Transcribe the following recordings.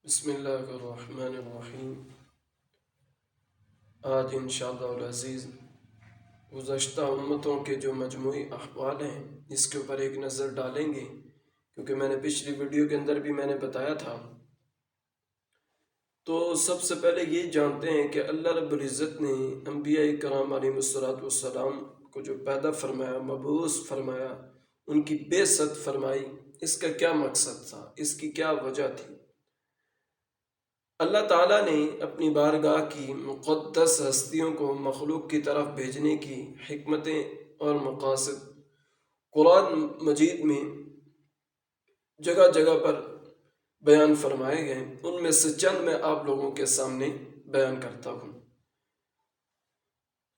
بسم اللہ الرحمن الرحیم۔ آج انشاءاللہ العزیز گزشتہ امتوں کے جو مجموعی احوال ہیں اس کے اوپر ایک نظر ڈالیں گے، کیونکہ میں نے پچھلی ویڈیو کے اندر بھی میں نے بتایا تھا۔ تو سب سے پہلے یہ جانتے ہیں کہ اللہ رب العزت نے انبیاء کرام علیہ السلام کو جو پیدا فرمایا، مبعوث فرمایا، ان کی بعثت فرمائی، اس کا کیا مقصد تھا، اس کی کیا وجہ تھی۔ اللہ تعالیٰ نے اپنی بارگاہ کی مقدس ہستیوں کو مخلوق کی طرف بھیجنے کی حکمتیں اور مقاصد قرآن مجید میں جگہ جگہ پر بیان فرمائے گئے، ان میں سے چند میں آپ لوگوں کے سامنے بیان کرتا ہوں۔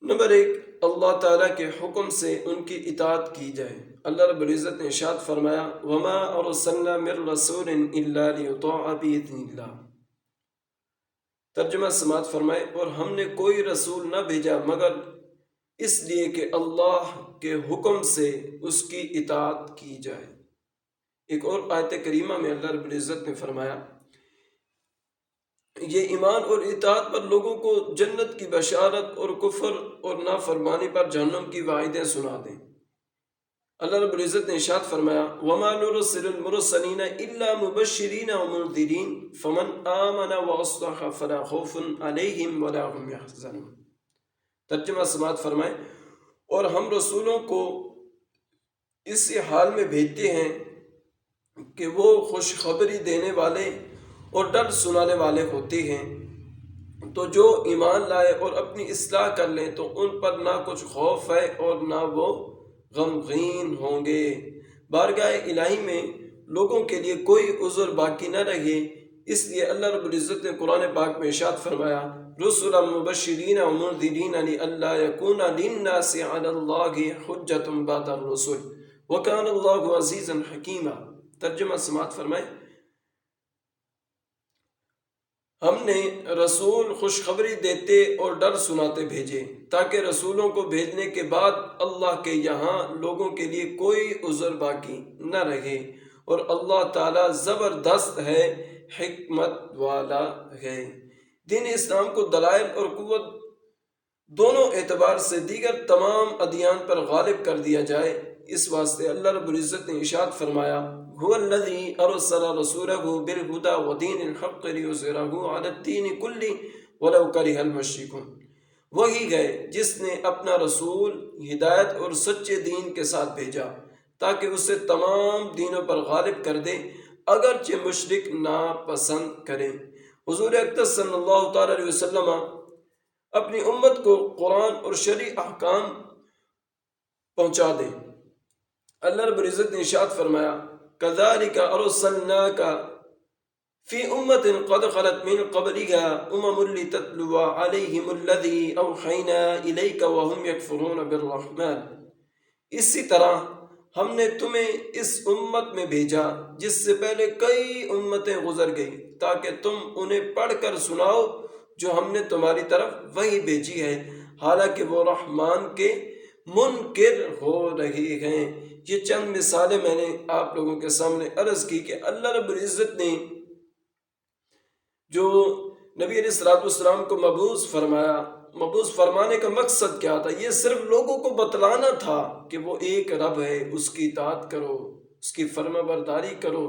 نمبر 1، اللہ تعالیٰ کے حکم سے ان کی اطاعت کی جائے۔ اللہ رب العزت نے ارشاد فرمایا وَمَا أَرْسَلْنَا مِن رَّسُولٍ إِلَّا لِيُطَاعَ بِإِذْنِ اللَّهِ۔ ترجمہ سماعت فرمائے، اور ہم نے کوئی رسول نہ بھیجا مگر اس لیے کہ اللہ کے حکم سے اس کی اطاعت کی جائے۔ ایک اور آیت کریمہ میں اللہ رب العزت نے فرمایا یہ ایمان اور اطاعت پر لوگوں کو جنت کی بشارت اور کفر اور نافرمانی پر جہنم کی وعیدیں سنا دیں۔ اللہ رب العزت نے ارشاد فرمایا وَمَا نُرْسِلُ الْمُرْسَلِينَ إِلَّا مُبَشِّرِينَ وَمُنذِرِينَ فَمَنْ آمَنَ وَأَصْلَحَ فَلَا خَوْفٌ عَلَيْهِمْ وَلَا هُمْ يَحْزَنُونَ۔ ترجمہ سماعت فرمائے، اور ہم رسولوں کو اس حال میں بھیجتے ہیں کہ وہ خوشخبری دینے والے اور ڈر سنانے والے ہوتے ہیں، تو جو ایمان لائے اور اپنی اصلاح کر لیں تو ان پر نہ کچھ خوف ہے اور نہ وہ غمگین ہوں گے۔ بارگاہ الہی میں لوگوں کے لیے کوئی عذر باقی نہ رہے، اس لیے اللہ رب العزت نے قرآن پاک میں ارشاد فرمایا رسلا مبشرین ومنذرین لئلا یکون للناس علی اللہ حجۃ بعد الرسل وکان اللہ عزیزا حکیما۔ ترجمہ سماعت فرمائے، ہم نے رسول خوشخبری دیتے اور ڈر سناتے بھیجے تاکہ رسولوں کو بھیجنے کے بعد اللہ کے یہاں لوگوں کے لیے کوئی عذر باقی نہ رہے، اور اللہ تعالیٰ زبردست ہے، حکمت والا ہے۔ دین اسلام کو دلائل اور قوت دونوں اعتبار سے دیگر تمام ادیان پر غالب کر دیا جائے، اس واسطے اللہ رب العزت نے ارشاد فرمایا هو الذي ارسل رسوله بالهدى ودين الحق ليظهره على الدين كله ولو كره المشركون۔ وہی ہے جس نے اپنا رسول ہدایت اور سچے دین کے ساتھ بھیجا تاکہ اسے تمام دینوں پر غالب کر دے اگرچہ مشرک ناپسند کریں۔ حضور اقدس صلی اللہ تعالی علیہ وسلم اپنی امت کو قرآن اور شرعی احکام پہنچا دیں۔ اللہ رب العزت نے ارشاد فرمایا كذلك أرسلناك في أمة قد خلت من قبلها لتتلو عليهم الذي أوحينا إليك وهم يكفرون بالرحمن۔ اسی طرح ہم نے تمہیں اس امت میں بھیجا جس سے پہلے کئی امتیں گزر گئیں تاکہ تم انہیں پڑھ کر سناؤ جو ہم نے تمہاری طرف وحی بھیجی ہے، حالانکہ وہ رحمان کے منکر ہو رہے ہیں۔ یہ چند مثالیں میں نے آپ لوگوں کے سامنے عرض کی کہ اللہ رب العزت نے جو نبی علیہ السلام کو مبعوث فرمایا، مبعوث فرمانے کا مقصد کیا تھا؟ یہ صرف لوگوں کو بتلانا تھا کہ وہ ایک رب ہے، اس کی اطاعت کرو، اس کی فرما برداری کرو،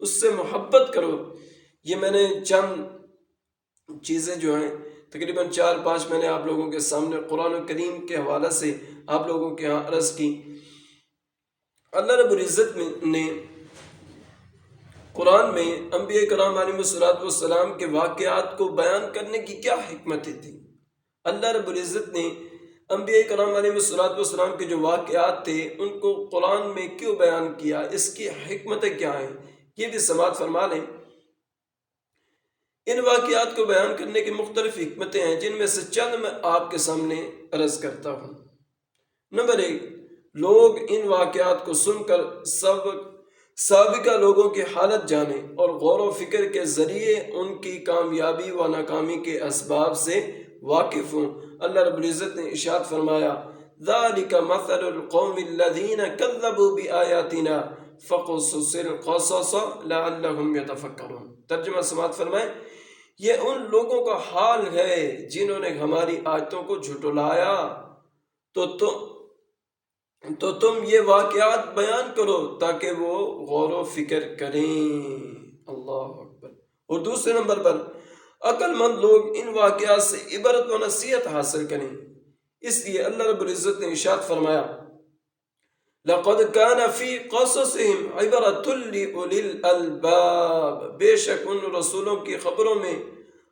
اس سے محبت کرو۔ یہ میں نے چند چیزیں جو ہیں تقریباً 4-5 میں نے آپ لوگوں کے سامنے قرآن کریم کے حوالے سے آپ لوگوں کے ہاں عرض کی۔ اللہ رب العزت نے قرآن میں انبیاء کرام علیہ السلام کے واقعات کو بیان کرنے کی کیا حکمتیں تھیں؟ اللہ رب العزت نے انبیاء کرام علیہ السلام کے جو واقعات تھے ان کو قرآن میں کیوں بیان کیا، اس کی حکمتیں کیا ہیں، یہ بھی سماعت فرما لیں۔ ان واقعات کو بیان کرنے کی مختلف حکمتیں ہیں جن میں سے چند میں آپ کے سامنے عرض کرتا ہوں۔ نمبر 1، لوگ ان واقعات کو سن کر سابقہ لوگوں کی حالت جانیں اور غور و فکر کے ذریعے ان کی کامیابی و ناکامی کے اسباب سے واقف ہوں۔ اللہ رب العزت نے ارشاد فرمایا ذَلِكَ مَثَلُ الْقَوْمِ الَّذِينَ كَذَّبُوا بِآيَاتِنَا فقصص القصص لعلهم يتفکرون۔ ترجمہ سماعت فرمائیں، یہ ان لوگوں کا حال ہے جنہوں نے ہماری آیتوں کو جھٹلایا، تو تم یہ واقعات بیان کرو تاکہ وہ غور و فکر کریں۔ اللہ اکبر۔ اور دوسرے نمبر پر عقل مند لوگ ان واقعات سے عبرت و نصیحت حاصل کریں۔ اس لیے اللہ رب العزت نے ارشاد فرمایا، لَقَدْ كَانَ فِي قَصَصِهِمْ عِبْرَةٌ لِأُولِي الْأَلْبَابِ، بے شک ان رسولوں کی خبروں میں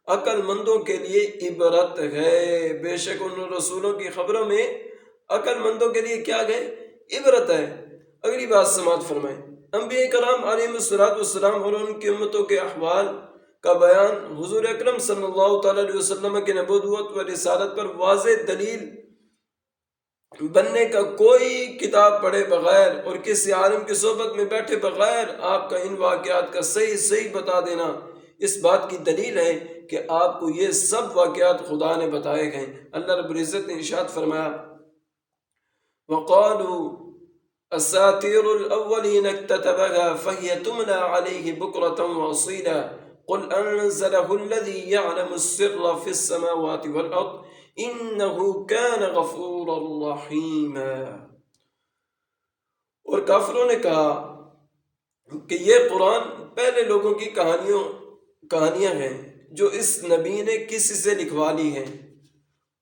عقل مندوں کے لیے عبرت ہے۔ بے شک ان رسولوں کی خبروں میں عقل مندوں کے لیے کیا ہے؟ عبرت ہے۔ اگلی بات سماعت فرمائیں، انبیاء کرام علیہ السلام اور ان کی امتوں کے احوال کا بیان حضور اکرم صلی اللہ تعالیٰ علیہ وسلم کے نبوت و رسالت پر واضح دلیل بننے کا کوئی کتاب پڑھے بغیر اور کسی عالم کی صحبت میں بیٹھے بغیر آپ کا ان واقعات کا صحیح بتا دینا اس بات کی دلیل ہے کہ آپ کو یہ سب واقعات خدا نے بتائے گئے۔ اللہ رب العزت نے ارشاد فرمایا، وَقَالُوا أَسَاطِيرُ الْأَوَّلِينَ اكْتَتَبَهَا فَهِيَ تُمْلَى عَلَيْهِ بُكْرَةً وَأَصِيلًا قُلْ أَنزَلَهُ الَّذِي يَعْلَمُ السِّرَّ فِي السَّمَاوَاتِ وَالْأَرْضِ إِنَّهُ كَانَ غَفُورًا رَحِيمًا۔ اور کافروں نے کہا کہ یہ قرآن پہلے لوگوں کی کہانیاں ہیں جو اس نبی نے کسی سے لکھوا لی ہیں،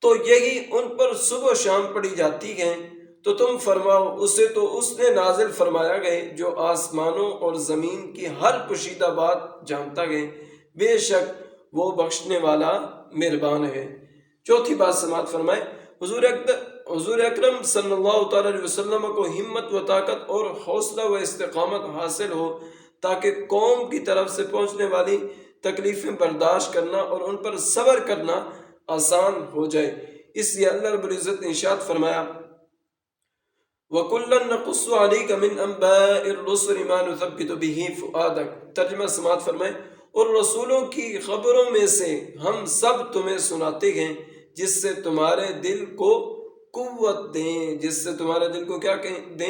تو یہی ان پر صبح و شام پڑھی جاتی ہیں، تو تم فرماؤ اسے تو اس نے نازل فرمایا گئے جو آسمانوں اور زمین کی ہر پوشیدہ بات جانتا ہے، بے شک وہ بخشنے والا مہربان ہے۔ چوتھی بات سماعت فرمائے، حضور اکرم صلی اللہ تعالیٰ علیہ وسلم کو ہمت و طاقت اور حوصلہ و استقامت حاصل ہو تاکہ قوم کی طرف سے پہنچنے والی تکلیفیں برداشت کرنا اور ان پر صبر کرنا آسان ہو جائے۔ اس لیے اللہ رب العزت نے ارشاد فرمایا، وَكُلًّا نَقُصُّ عَلَيْكَ مِنْ أَنْبَاءِ الرُّسُلِ مَا نُثَبِّتُ بِهِ فُؤَادَكَ۔ ترجمہ سماعت فرمائیں، اور رسولوں کی خبروں میں سے ہم سب تمہیں سناتے ہیں جس سے تمہارے دل کو قوت دیں، جس سے تمہارے دل کو کیا دیں؟